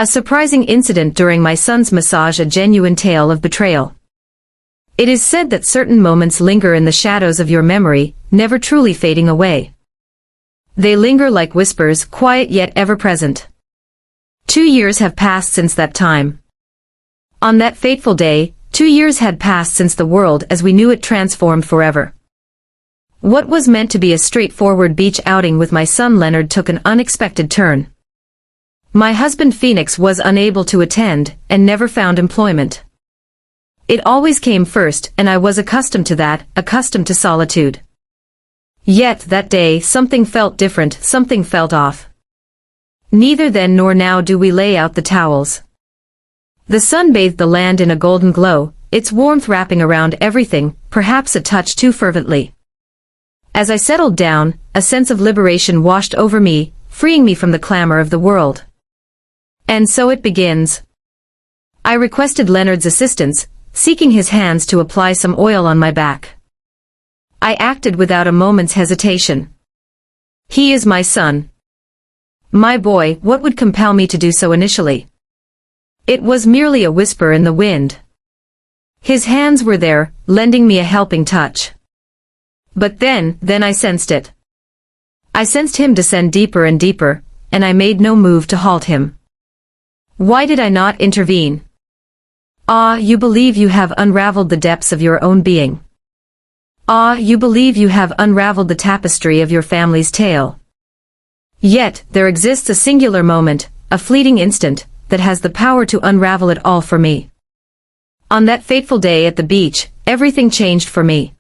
A surprising incident during my son's massage, a genuine tale of betrayal. It is said that certain moments linger in the shadows of your memory, never truly fading away. They linger like whispers, quiet yet ever present. 2 years have passed since that time. On that fateful day, 2 years had passed since the world as we knew it transformed forever. What was meant to be a straightforward beach outing with my son Leonard took an unexpected turn. My husband Phoenix was unable to attend, and never found employment. It always came first, and I was accustomed to that, accustomed to solitude. Yet that day something felt different, something felt off. Neither then nor now do we lay out the towels. The sun bathed the land in a golden glow, its warmth wrapping around everything, perhaps a touch too fervently. As I settled down, a sense of liberation washed over me, freeing me from the clamor of the world. And so it begins. I requested Leonard's assistance, seeking his hands to apply some oil on my back. I acted without a moment's hesitation. He is my son. My boy, what would compel me to do so initially? It was merely a whisper in the wind. His hands were there, lending me a helping touch. But then I sensed it. I sensed him descend deeper and deeper, and I made no move to halt him. Why did I not intervene? Ah, you believe you have unraveled the depths of your own being. Ah, you believe you have unraveled the tapestry of your family's tale. Yet, there exists a singular moment, a fleeting instant, that has the power to unravel it all for me. On that fateful day at the beach, everything changed for me.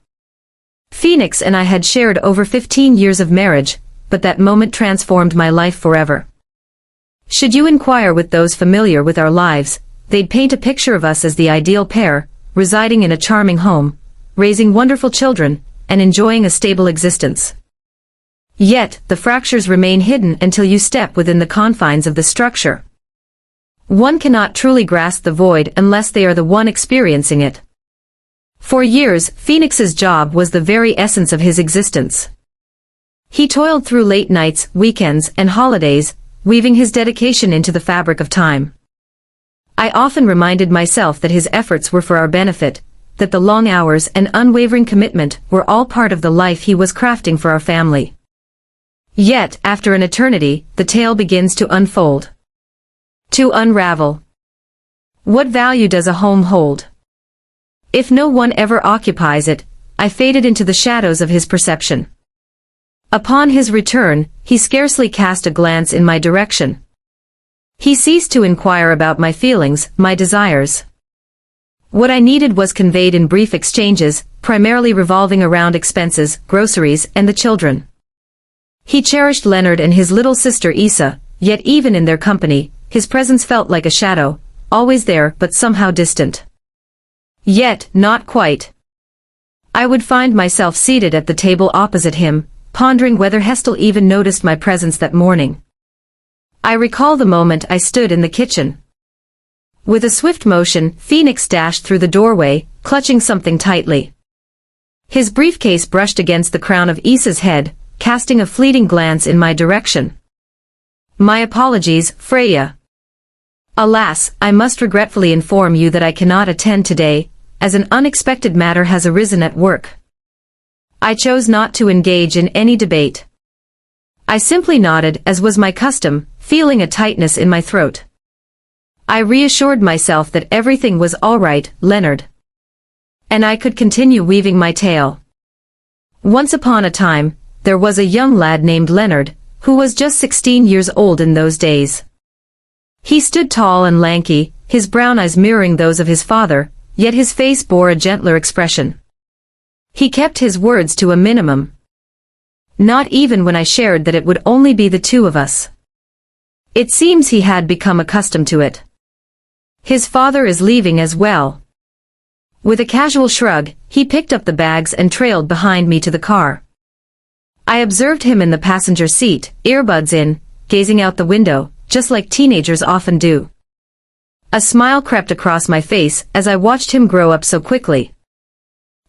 Phoenix and I had shared over 15 years of marriage, but that moment transformed my life forever. Should you inquire with those familiar with our lives, they'd paint a picture of us as the ideal pair, residing in a charming home, raising wonderful children, and enjoying a stable existence. Yet, the fractures remain hidden until you step within the confines of the structure. One cannot truly grasp the void unless they are the one experiencing it. For years, Phoenix's job was the very essence of his existence. He toiled through late nights, weekends, and holidays, weaving his dedication into the fabric of time. I often reminded myself that his efforts were for our benefit, that the long hours and unwavering commitment were all part of the life he was crafting for our family. Yet, after an eternity, the tale begins to unfold. To unravel. What value does a home hold? If no one ever occupies it, I faded into the shadows of his perception. Upon his return, he scarcely cast a glance in my direction. He ceased to inquire about my feelings, my desires. What I needed was conveyed in brief exchanges, primarily revolving around expenses, groceries, and the children. He cherished Leonard and his little sister Isa, yet even in their company, his presence felt like a shadow, always there but somehow distant. Yet, not quite. I would find myself seated at the table opposite him, pondering whether Hestel even noticed my presence that morning. I recall the moment I stood in the kitchen. With a swift motion, Phoenix dashed through the doorway, clutching something tightly. His briefcase brushed against the crown of Isa's head, casting a fleeting glance in my direction. My apologies, Freya. Alas, I must regretfully inform you that I cannot attend today, as an unexpected matter has arisen at work. I chose not to engage in any debate. I simply nodded, as was my custom, feeling a tightness in my throat. I reassured myself that everything was all right, Leonard. And I could continue weaving my tale. Once upon a time, there was a young lad named Leonard, who was just 16 years old in those days. He stood tall and lanky, his brown eyes mirroring those of his father, yet his face bore a gentler expression. He kept his words to a minimum. Not even when I shared that it would only be the two of us. It seems he had become accustomed to it. His father is leaving as well. With a casual shrug, he picked up the bags and trailed behind me to the car. I observed him in the passenger seat, earbuds in, gazing out the window, just like teenagers often do. A smile crept across my face as I watched him grow up so quickly.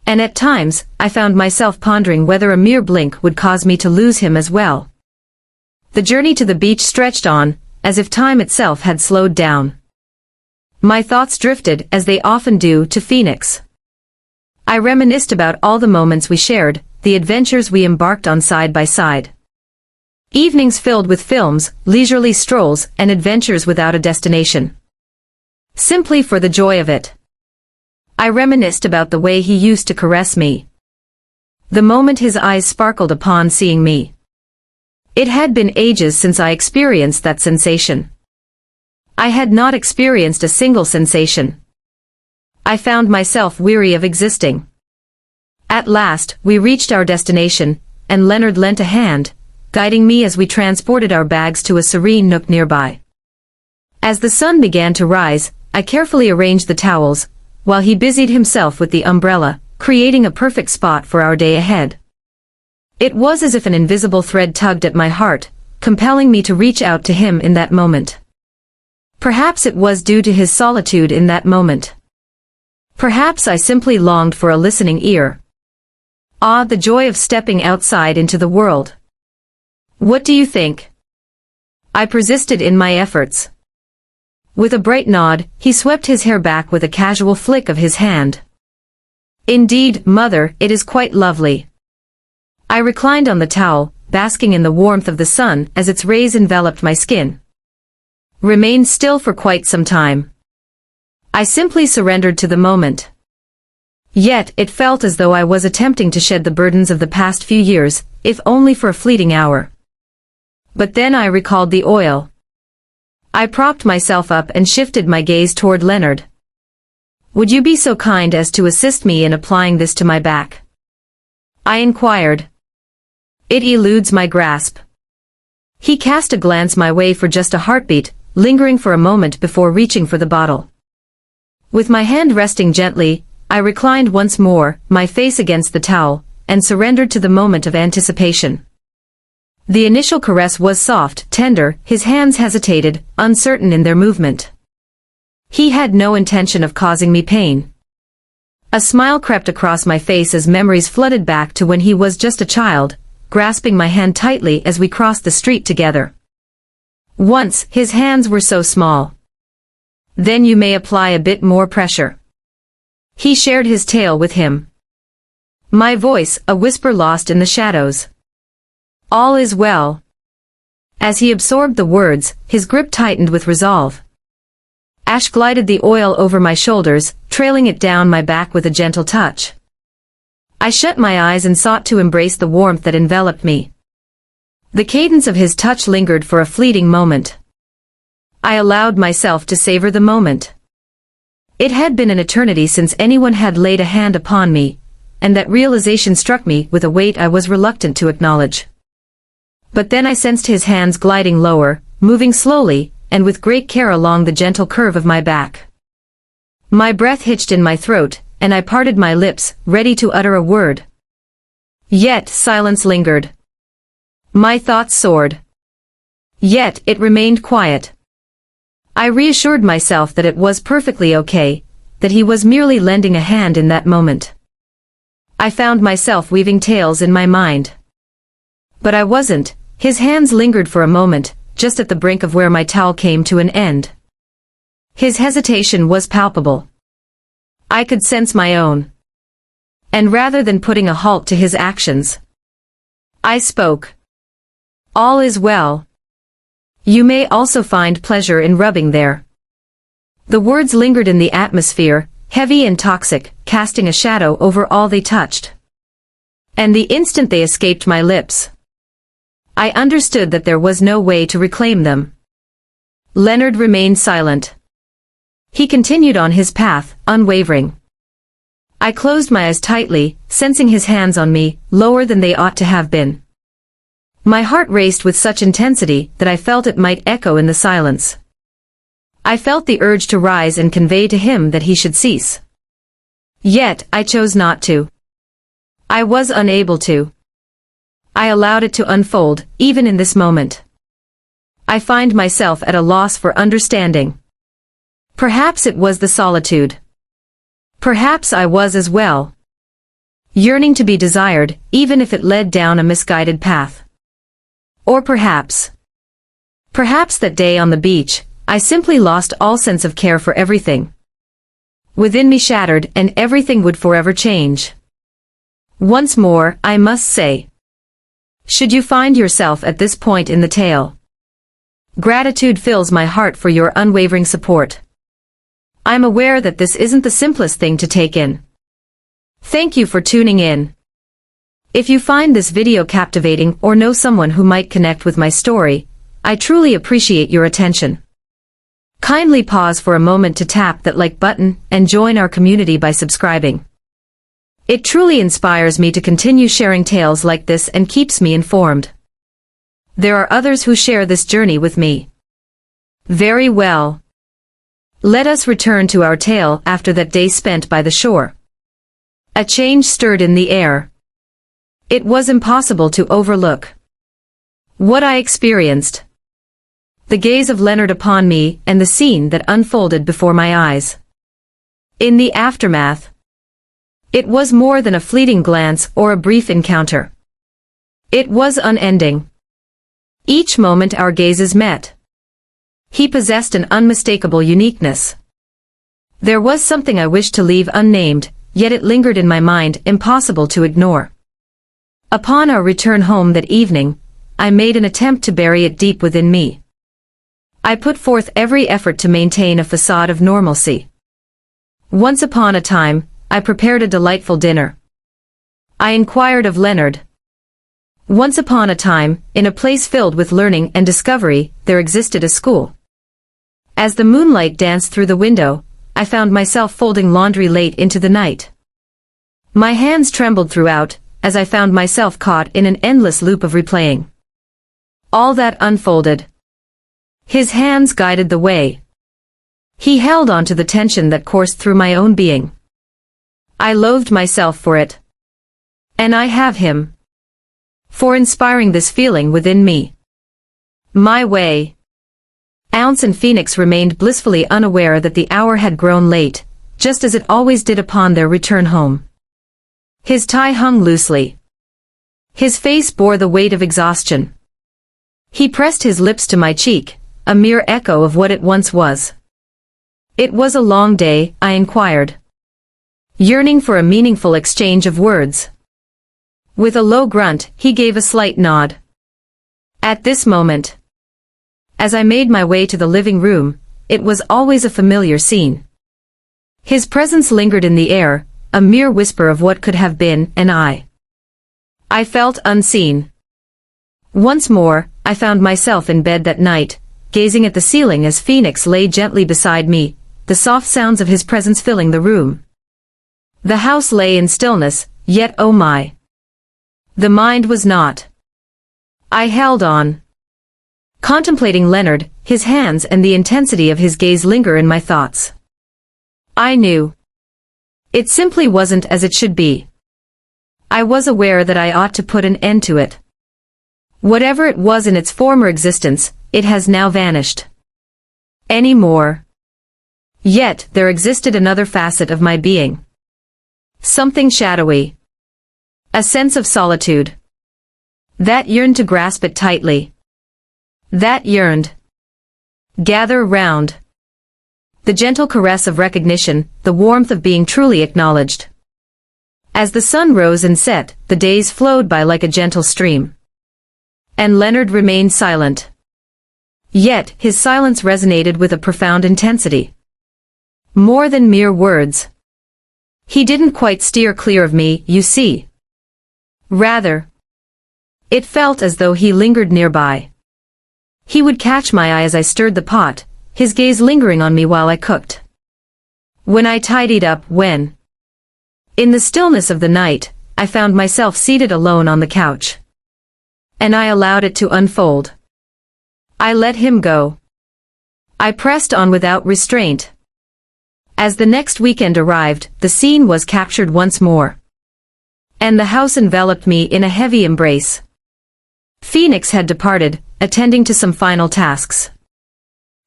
And at times, I found myself pondering whether a mere blink would cause me to lose him as well. The journey to the beach stretched on, as if time itself had slowed down. My thoughts drifted, as they often do, to Phoenix. I reminisced about all the moments we shared, the adventures we embarked on side by side. Evenings filled with films, leisurely strolls, and adventures without a destination. Simply for the joy of it. I reminisced about the way he used to caress me. The moment his eyes sparkled upon seeing me. It had been ages since I experienced that sensation. I had not experienced a single sensation. I found myself weary of existing. At last, we reached our destination, and Leonard lent a hand, guiding me as we transported our bags to a serene nook nearby. As the sun began to rise, I carefully arranged the towels, while he busied himself with the umbrella, creating a perfect spot for our day ahead. It was as if an invisible thread tugged at my heart, compelling me to reach out to him in that moment. Perhaps it was due to his solitude in that moment. Perhaps I simply longed for a listening ear. Ah, the joy of stepping outside into the world. What do you think? I persisted in my efforts. With a bright nod, he swept his hair back with a casual flick of his hand. Indeed, mother, it is quite lovely. I reclined on the towel, basking in the warmth of the sun as its rays enveloped my skin. Remained still for quite some time. I simply surrendered to the moment. Yet, it felt as though I was attempting to shed the burdens of the past few years, if only for a fleeting hour. But then I recalled the oil. I propped myself up and shifted my gaze toward Leonard. Would you be so kind as to assist me in applying this to my back? I inquired. It eludes my grasp. He cast a glance my way for just a heartbeat, lingering for a moment before reaching for the bottle. With my hand resting gently, I reclined once more, my face against the towel, and surrendered to the moment of anticipation. The initial caress was soft, tender, his hands hesitated, uncertain in their movement. He had no intention of causing me pain. A smile crept across my face as memories flooded back to when he was just a child, grasping my hand tightly as we crossed the street together. Once, his hands were so small. Then you may apply a bit more pressure. He shared his tale with him. My voice, a whisper lost in the shadows. All is well. As he absorbed the words, his grip tightened with resolve. Ash glided the oil over my shoulders, trailing it down my back with a gentle touch. I shut my eyes and sought to embrace the warmth that enveloped me. The cadence of his touch lingered for a fleeting moment. I allowed myself to savor the moment. It had been an eternity since anyone had laid a hand upon me, and that realization struck me with a weight I was reluctant to acknowledge. But then I sensed his hands gliding lower, moving slowly, and with great care along the gentle curve of my back. My breath hitched in my throat, and I parted my lips, ready to utter a word. Yet silence lingered. My thoughts soared. Yet it remained quiet. I reassured myself that it was perfectly okay, that he was merely lending a hand in that moment. I found myself weaving tales in my mind. But I wasn't. His hands lingered for a moment, just at the brink of where my towel came to an end. His hesitation was palpable. I could sense my own. And rather than putting a halt to his actions, I spoke. All is well. You may also find pleasure in rubbing there. The words lingered in the atmosphere, heavy and toxic, casting a shadow over all they touched. And the instant they escaped my lips, I understood that there was no way to reclaim them. Leonard remained silent. He continued on his path, unwavering. I closed my eyes tightly, sensing his hands on me, lower than they ought to have been. My heart raced with such intensity that I felt it might echo in the silence. I felt the urge to rise and convey to him that he should cease. Yet, I chose not to. I was unable to. I allowed it to unfold, even in this moment. I find myself at a loss for understanding. Perhaps it was the solitude. Perhaps I was as well. Yearning to be desired, even if it led down a misguided path. Or perhaps Perhaps that day on the beach, I simply lost all sense of care for everything within me shattered, and everything would forever change. Once more, I must say, should you find yourself at this point in the tale, gratitude fills my heart for your unwavering support. I'm aware that this isn't the simplest thing to take in. Thank you for tuning in. If you find this video captivating or know someone who might connect with my story, I truly appreciate your attention. Kindly pause for a moment to tap that like button and join our community by subscribing. It truly inspires me to continue sharing tales like this and keeps me informed. There are others who share this journey with me. Very well. Let us return to our tale after that day spent by the shore. A change stirred in the air. It was impossible to overlook what I experienced. The gaze of Leonard upon me and the scene that unfolded before my eyes. In the aftermath, it was more than a fleeting glance or a brief encounter. It was unending. Each moment our gazes met. He possessed an unmistakable uniqueness. There was something I wished to leave unnamed, yet it lingered in my mind, impossible to ignore. Upon our return home that evening, I made an attempt to bury it deep within me. I put forth every effort to maintain a facade of normalcy. Once upon a time, I prepared a delightful dinner. I inquired of Leonard. Once upon a time, in a place filled with learning and discovery, there existed a school. As the moonlight danced through the window, I found myself folding laundry late into the night. My hands trembled throughout, as I found myself caught in an endless loop of replaying all that unfolded. His hands guided the way. He held on to the tension that coursed through my own being. I loathed myself for it. And I have him for inspiring this feeling within me. My way. Ounce and Phoenix remained blissfully unaware that the hour had grown late, just as it always did upon their return home. His tie hung loosely. His face bore the weight of exhaustion. He pressed his lips to my cheek, a mere echo of what it once was. It was a long day, I inquired, yearning for a meaningful exchange of words. With a low grunt, he gave a slight nod. At this moment, as I made my way to the living room, it was always a familiar scene. His presence lingered in the air, a mere whisper of what could have been, and I felt unseen. Once more, I found myself in bed that night, gazing at the ceiling as Phoenix lay gently beside me, the soft sounds of his presence filling the room. The house lay in stillness, yet oh my! The mind was not. I held on, contemplating Leonard, his hands and the intensity of his gaze linger in my thoughts. I knew it simply wasn't as it should be. I was aware that I ought to put an end to it. Whatever it was in its former existence, it has now vanished. Any more. Yet, there existed another facet of my being. Something shadowy. A sense of solitude. That yearned to grasp it tightly. That yearned. Gather round. The gentle caress of recognition, the warmth of being truly acknowledged. As the sun rose and set, the days flowed by like a gentle stream. And Leonard remained silent. Yet, his silence resonated with a profound intensity. More than mere words. He didn't quite steer clear of me, you see. Rather, it felt as though he lingered nearby. He would catch my eye as I stirred the pot, his gaze lingering on me while I cooked. When I tidied up, in the stillness of the night, I found myself seated alone on the couch. And I allowed it to unfold. I let him go. I pressed on without restraint. As the next weekend arrived, the scene was captured once more. And the house enveloped me in a heavy embrace. Phoenix had departed, attending to some final tasks.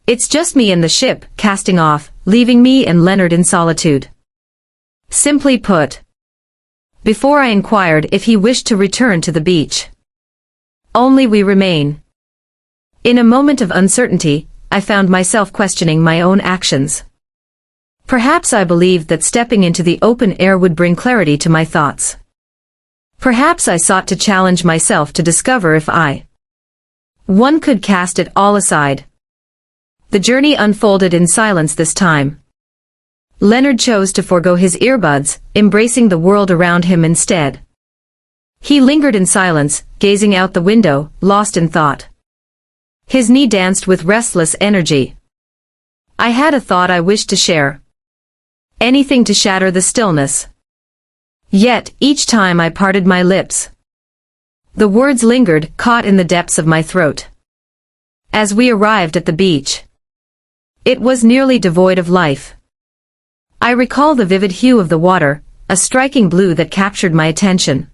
It's just me and the ship, casting off, leaving me and Leonard in solitude. Simply put, before I inquired if he wished to return to the beach. Only we remain. In a moment of uncertainty, I found myself questioning my own actions. Perhaps I believed that stepping into the open air would bring clarity to my thoughts. Perhaps I sought to challenge myself to discover if one could cast it all aside. The journey unfolded in silence this time. Leonard chose to forego his earbuds, embracing the world around him instead. He lingered in silence, gazing out the window, lost in thought. His knee danced with restless energy. I had a thought I wished to share. Anything to shatter the stillness. Yet, each time I parted my lips, the words lingered, caught in the depths of my throat. As we arrived at the beach, it was nearly devoid of life. I recall the vivid hue of the water, a striking blue that captured my attention.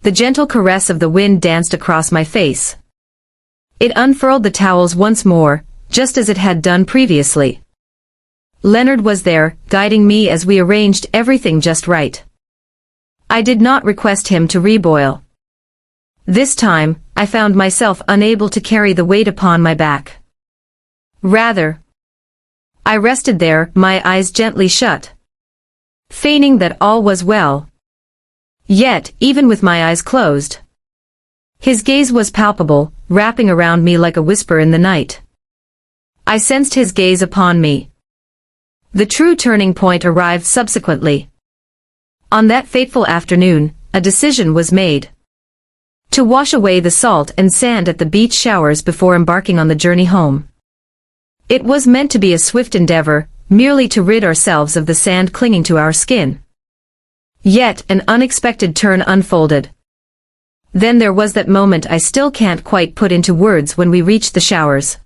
The gentle caress of the wind danced across my face. It unfurled the towels once more, just as it had done previously. Leonard was there, guiding me as we arranged everything just right. I did not request him to reboil. This time, I found myself unable to carry the weight upon my back. Rather, I rested there, my eyes gently shut, feigning that all was well. Yet, even with my eyes closed, his gaze was palpable, wrapping around me like a whisper in the night. I sensed his gaze upon me. The true turning point arrived subsequently. On that fateful afternoon, a decision was made to wash away the salt and sand at the beach showers before embarking on the journey home. It was meant to be a swift endeavor, merely to rid ourselves of the sand clinging to our skin. Yet an unexpected turn unfolded. Then there was that moment I still can't quite put into words when we reached the showers.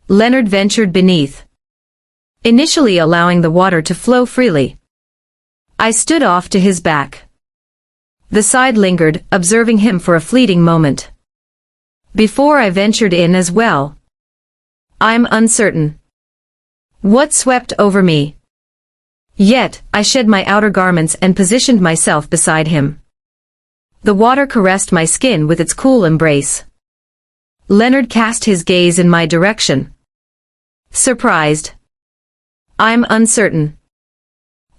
Leonard ventured beneath, initially allowing the water to flow freely. I stood off to his back. The side lingered, observing him for a fleeting moment, before I ventured in as well. I'm uncertain what swept over me. Yet, I shed my outer garments and positioned myself beside him. The water caressed my skin with its cool embrace. Leonard cast his gaze in my direction. Surprised. I'm uncertain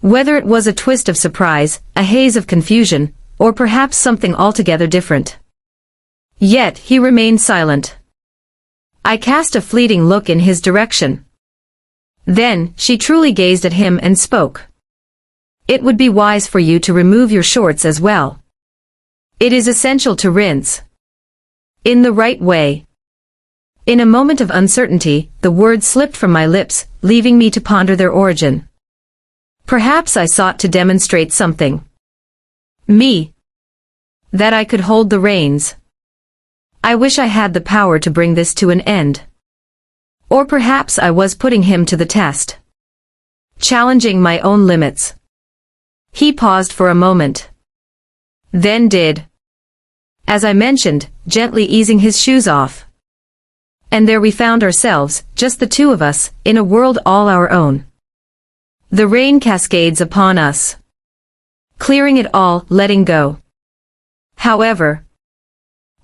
whether it was a twist of surprise, a haze of confusion, or perhaps something altogether different. Yet he remained silent. I cast a fleeting look in his direction. Then, she truly gazed at him and spoke. It would be wise for you to remove your shorts as well. It is essential to rinse in the right way. In a moment of uncertainty, the words slipped from my lips, leaving me to ponder their origin. Perhaps I sought to demonstrate something. That I could hold the reins. I wish I had the power to bring this to an end. Or perhaps I was putting him to the test, challenging my own limits. He paused for a moment. Then did, as I mentioned, gently easing his shoes off. And there we found ourselves, just the two of us, in a world all our own. The rain cascades upon us, clearing it all, letting go. However,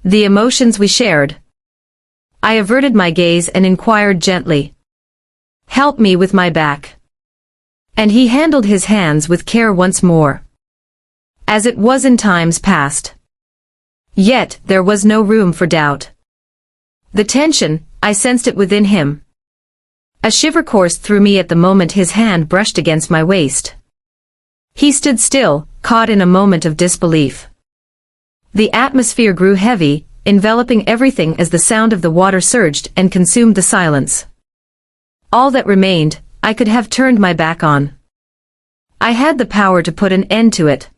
the emotions we shared. I averted my gaze and inquired gently. Help me with my back. And he handled his hands with care once more, as it was in times past. Yet, there was no room for doubt. The tension, I sensed it within him. A shiver coursed through me at the moment his hand brushed against my waist. He stood still, caught in a moment of disbelief. The atmosphere grew heavy, enveloping everything as the sound of the water surged and consumed the silence. All that remained, I could have turned my back on. I had the power to put an end to it.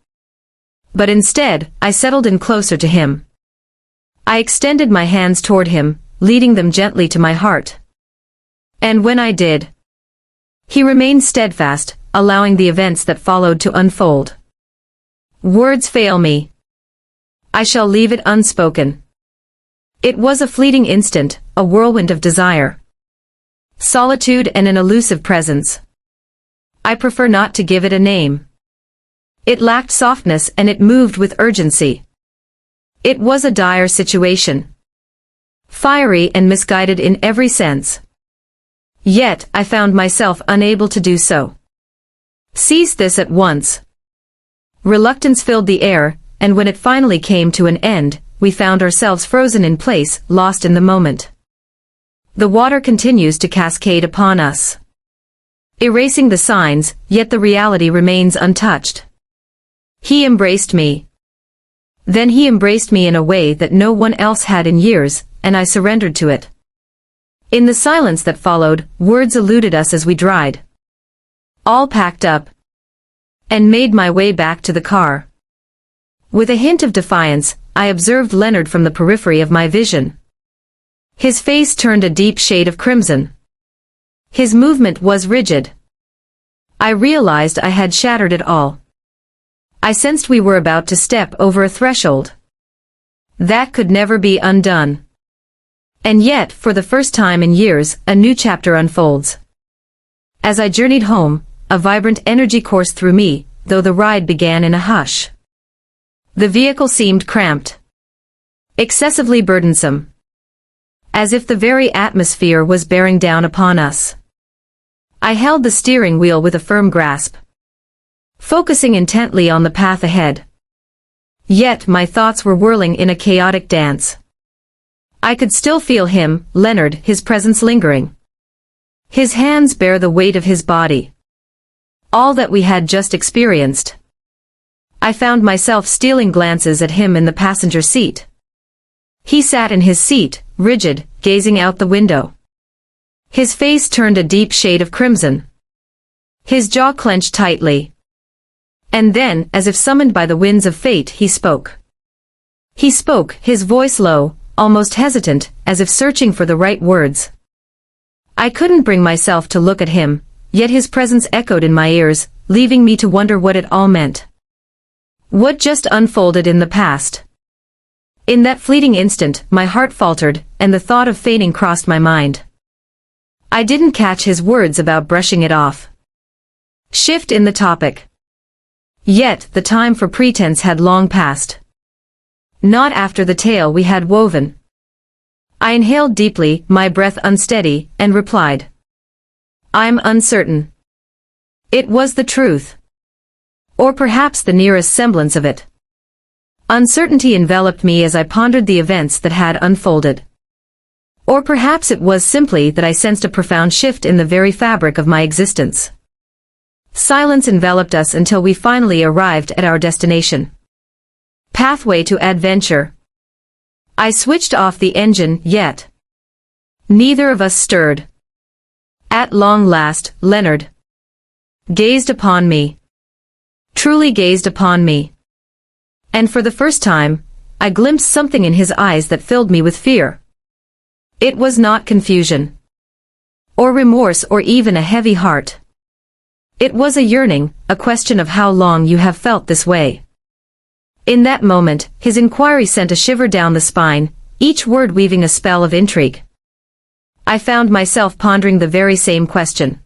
But instead, I settled in closer to him. I extended my hands toward him, leading them gently to my heart. And when I did, he remained steadfast, allowing the events that followed to unfold. Words fail me. I shall leave it unspoken. It was a fleeting instant, a whirlwind of desire, solitude and an elusive presence. I prefer not to give it a name. It lacked softness and it moved with urgency. It was a dire situation, fiery and misguided in every sense. Yet, I found myself unable to do so. Cease this at once. Reluctance filled the air, and when it finally came to an end, we found ourselves frozen in place, lost in the moment. The water continues to cascade upon us, erasing the signs, yet the reality remains untouched. He embraced me. Then he embraced me in a way that no one else had in years, and I surrendered to it. In the silence that followed, words eluded us as we dried. All packed up, and made my way back to the car. With a hint of defiance, I observed Leonard from the periphery of my vision. His face turned a deep shade of crimson. His movement was rigid. I realized I had shattered it all. I sensed we were about to step over a threshold that could never be undone. And yet, for the first time in years, a new chapter unfolds. As I journeyed home, a vibrant energy coursed through me, though the ride began in a hush. The vehicle seemed cramped, excessively burdensome, as if the very atmosphere was bearing down upon us. I held the steering wheel with a firm grasp, focusing intently on the path ahead. Yet my thoughts were whirling in a chaotic dance. I could still feel him, Leonard, his presence lingering. His hands bear the weight of his body. All that we had just experienced. I found myself stealing glances at him in the passenger seat. He sat in his seat, rigid, gazing out the window. His face turned a deep shade of crimson. His jaw clenched tightly. And then, as if summoned by the winds of fate, he spoke. He spoke, his voice low, almost hesitant, as if searching for the right words. I couldn't bring myself to look at him, yet his presence echoed in my ears, leaving me to wonder what it all meant. What just unfolded in the past? In that fleeting instant, my heart faltered, and the thought of fainting crossed my mind. I didn't catch his words about brushing it off. Shift in the topic. Yet, the time for pretense had long passed. Not after the tale we had woven. I inhaled deeply, my breath unsteady, and replied. I'm uncertain. It was the truth. Or perhaps the nearest semblance of it. Uncertainty enveloped me as I pondered the events that had unfolded. Or perhaps it was simply that I sensed a profound shift in the very fabric of my existence. Silence enveloped us until we finally arrived at our destination. Pathway to adventure. I switched off the engine, yet neither of us stirred. At long last, Leonard gazed upon me. Truly gazed upon me. And for the first time, I glimpsed something in his eyes that filled me with fear. It was not confusion, or remorse, or even a heavy heart. It was a yearning, a question of how long you have felt this way. In that moment, his inquiry sent a shiver down the spine, each word weaving a spell of intrigue. I found myself pondering the very same question.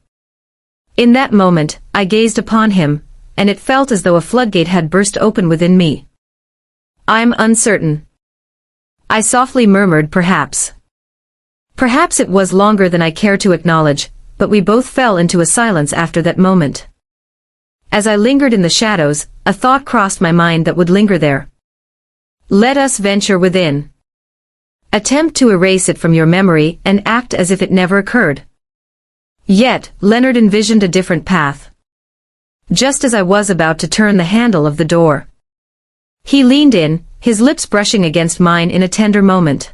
In that moment, I gazed upon him, and it felt as though a floodgate had burst open within me. I'm uncertain. I softly murmured, perhaps. Perhaps it was longer than I cared to acknowledge, but we both fell into a silence after that moment. As I lingered in the shadows, a thought crossed my mind that would linger there. Let us venture within. Attempt to erase it from your memory and act as if it never occurred. Yet, Leonard envisioned a different path. Just as I was about to turn the handle of the door, he leaned in, his lips brushing against mine in a tender moment.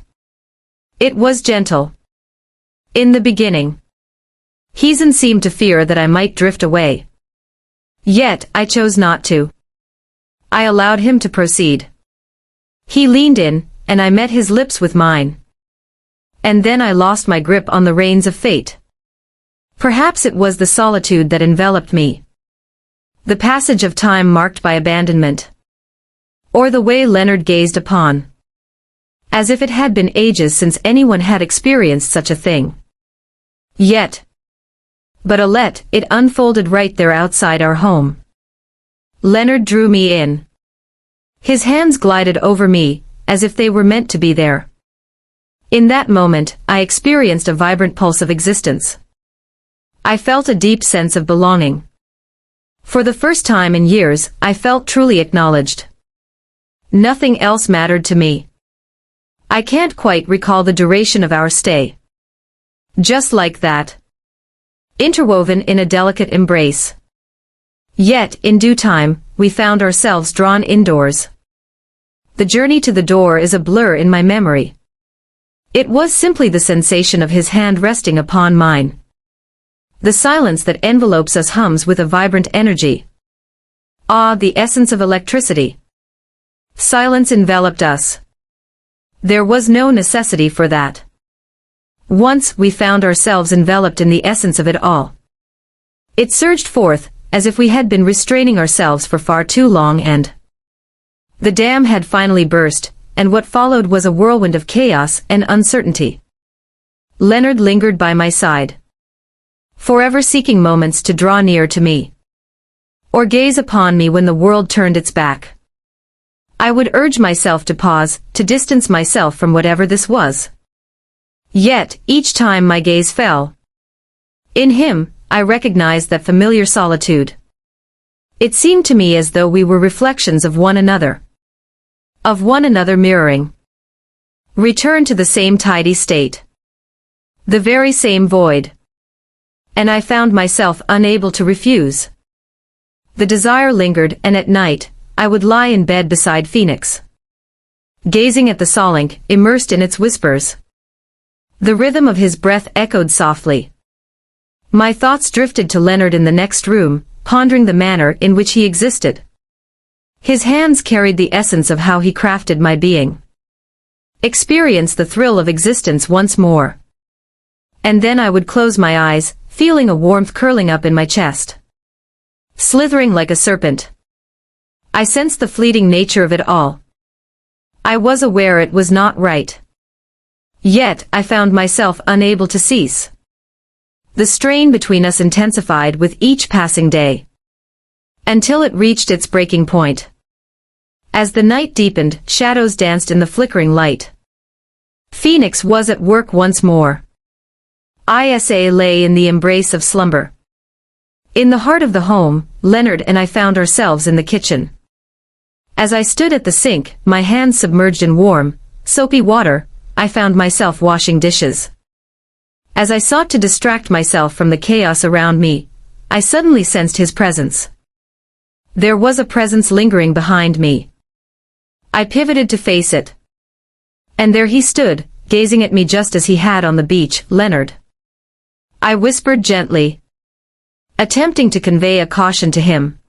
It was gentle. In the beginning, Heezen seemed to fear that I might drift away. Yet, I chose not to. I allowed him to proceed. He leaned in, and I met his lips with mine. And then I lost my grip on the reins of fate. Perhaps it was the solitude that enveloped me. The passage of time marked by abandonment. Or the way Leonard gazed upon. As if it had been ages since anyone had experienced such a thing. Yet. But it unfolded right there outside our home. Leonard drew me in. His hands glided over me, as if they were meant to be there. In that moment, I experienced a vibrant pulse of existence. I felt a deep sense of belonging. For the first time in years, I felt truly acknowledged. Nothing else mattered to me. I can't quite recall the duration of our stay. Just like that. Interwoven in a delicate embrace. Yet, in due time, we found ourselves drawn indoors. The journey to the door is a blur in my memory. It was simply the sensation of his hand resting upon mine. The silence that envelopes us hums with a vibrant energy. Ah, the essence of electricity. Silence enveloped us. There was no necessity for that. Once we found ourselves enveloped in the essence of it all. It surged forth, as if we had been restraining ourselves for far too long and the dam had finally burst, and what followed was a whirlwind of chaos and uncertainty. Leonard lingered by my side, forever seeking moments to draw near to me, or gaze upon me when the world turned its back. I would urge myself to pause, to distance myself from whatever this was. Yet, each time my gaze fell in him, I recognized that familiar solitude. It seemed to me as though we were reflections of one another. Of one another mirroring. Return to the same tidy state. The very same void. And I found myself unable to refuse. The desire lingered, and at night, I would lie in bed beside Phoenix, gazing at the Solink, immersed in its whispers. The rhythm of his breath echoed softly. My thoughts drifted to Leonard in the next room, pondering the manner in which he existed. His hands carried the essence of how he crafted my being. Experience the thrill of existence once more. And then I would close my eyes, feeling a warmth curling up in my chest. Slithering like a serpent. I sensed the fleeting nature of it all. I was aware it was not right. Yet, I found myself unable to cease. The strain between us intensified with each passing day, until it reached its breaking point. As the night deepened, shadows danced in the flickering light. Phoenix was at work once more. Isa lay in the embrace of slumber. In the heart of the home, Leonard and I found ourselves in the kitchen. As I stood at the sink, my hands submerged in warm, soapy water, I found myself washing dishes. As I sought to distract myself from the chaos around me, I suddenly sensed his presence. There was a presence lingering behind me. I pivoted to face it. And there he stood, gazing at me just as he had on the beach. Leonard. I whispered gently, attempting to convey a caution to him.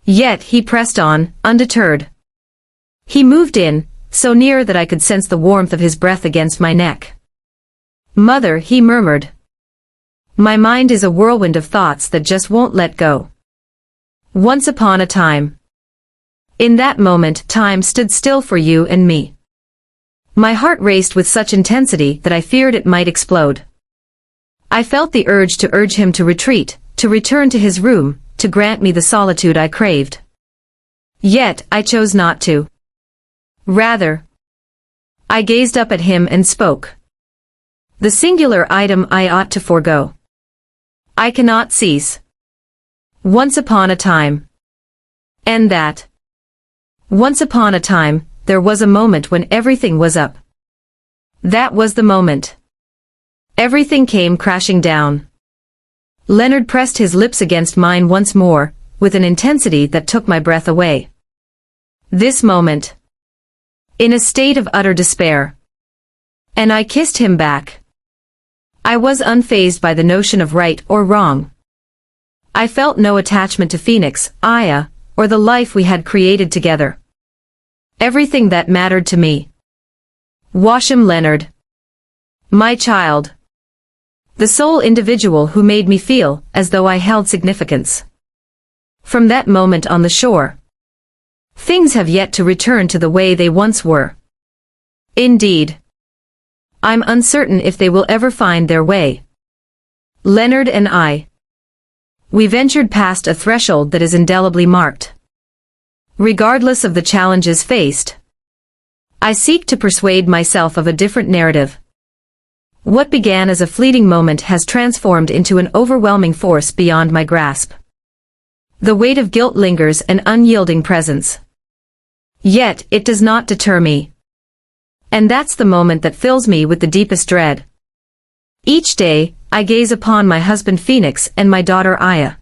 Yet he pressed on, undeterred. He moved in, so near that I could sense the warmth of his breath against my neck. Mother, he murmured. My mind is a whirlwind of thoughts that just won't let go. Once upon a time. In that moment, time stood still for you and me. My heart raced with such intensity that I feared it might explode. I felt the urge to urge him to retreat, to return to his room, to grant me the solitude I craved. Yet, I chose not to. Rather, I gazed up at him and spoke. The singular item I ought to forego. I cannot cease. Once upon a time. And that. Once upon a time, there was a moment when everything was up. That was the moment. Everything came crashing down. Leonard pressed his lips against mine once more, with an intensity that took my breath away. This moment. In a state of utter despair. And I kissed him back. I was unfazed by the notion of right or wrong. I felt no attachment to Phoenix, Aya, or the life we had created together. Everything that mattered to me. Washam Leonard. My child. The sole individual who made me feel as though I held significance. From that moment on the shore, things have yet to return to the way they once were. Indeed. I'm uncertain if they will ever find their way. Leonard and I. We ventured past a threshold that is indelibly marked. Regardless of the challenges faced, I seek to persuade myself of a different narrative. What began as a fleeting moment has transformed into an overwhelming force beyond my grasp. The weight of guilt lingers, an unyielding presence. Yet, it does not deter me. And that's the moment that fills me with the deepest dread. Each day, I gaze upon my husband Phoenix and my daughter Aya.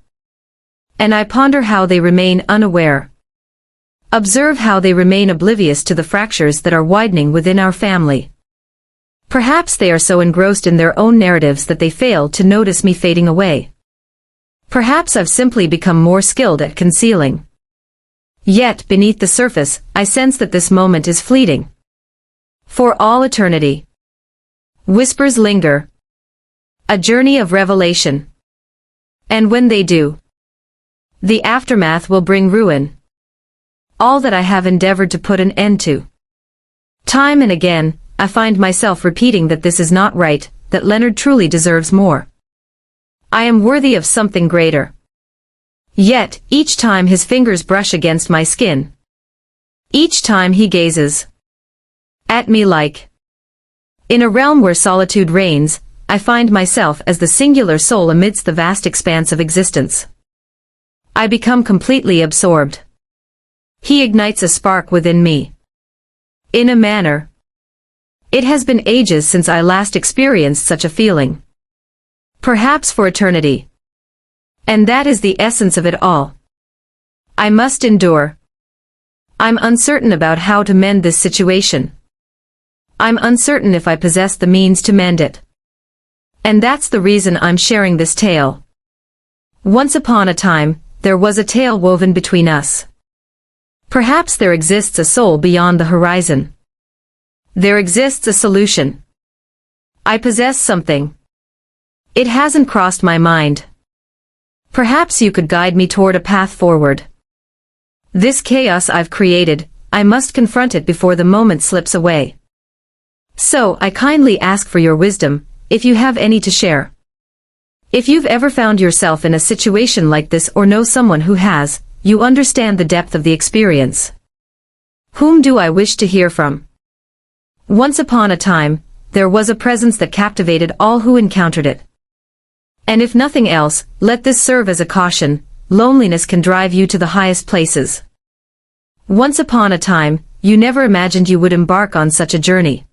And I ponder how they remain unaware. Observe how they remain oblivious to the fractures that are widening within our family. Perhaps they are so engrossed in their own narratives that they fail to notice me fading away. Perhaps I've simply become more skilled at concealing. Yet, beneath the surface, I sense that this moment is fleeting. For all eternity. Whispers linger. A journey of revelation. And when they do, the aftermath will bring ruin. All that I have endeavored to put an end to. Time and again, I find myself repeating that this is not right, that Leonard truly deserves more. I am worthy of something greater. Yet, each time his fingers brush against my skin. Each time he gazes at me like. In a realm where solitude reigns, I find myself as the singular soul amidst the vast expanse of existence. I become completely absorbed. He ignites a spark within me. In a manner. It has been ages since I last experienced such a feeling. Perhaps for eternity. And that is the essence of it all. I must endure. I'm uncertain about how to mend this situation. I'm uncertain if I possess the means to mend it. And that's the reason I'm sharing this tale. Once upon a time, there was a tale woven between us. Perhaps there exists a soul beyond the horizon. There exists a solution. I possess something. It hasn't crossed my mind. Perhaps you could guide me toward a path forward. This chaos I've created, I must confront it before the moment slips away. So I kindly ask for your wisdom, if you have any to share. If you've ever found yourself in a situation like this or know someone who has, you understand the depth of the experience. Whom do I wish to hear from? Once upon a time, there was a presence that captivated all who encountered it. And if nothing else, let this serve as a caution: loneliness can drive you to the highest places. Once upon a time, you never imagined you would embark on such a journey.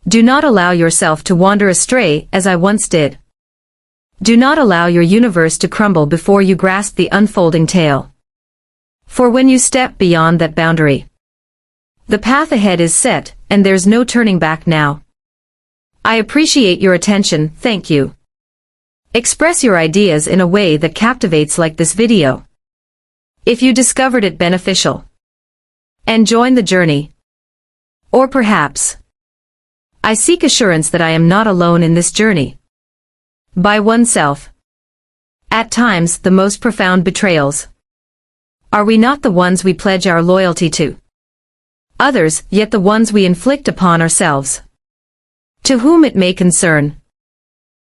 Do not allow yourself to wander astray as I once did. Do not allow your universe to crumble before you grasp the unfolding tale. For when you step beyond that boundary, the path ahead is set, and there's no turning back now. I appreciate your attention, thank you. Express your ideas in a way that captivates like this video. If you discovered it beneficial, and join the journey. Or perhaps, I seek assurance that I am not alone in this journey. By oneself. At times, the most profound betrayals. Are we not the ones we pledge our loyalty to? Others, yet the ones we inflict upon ourselves. To whom it may concern,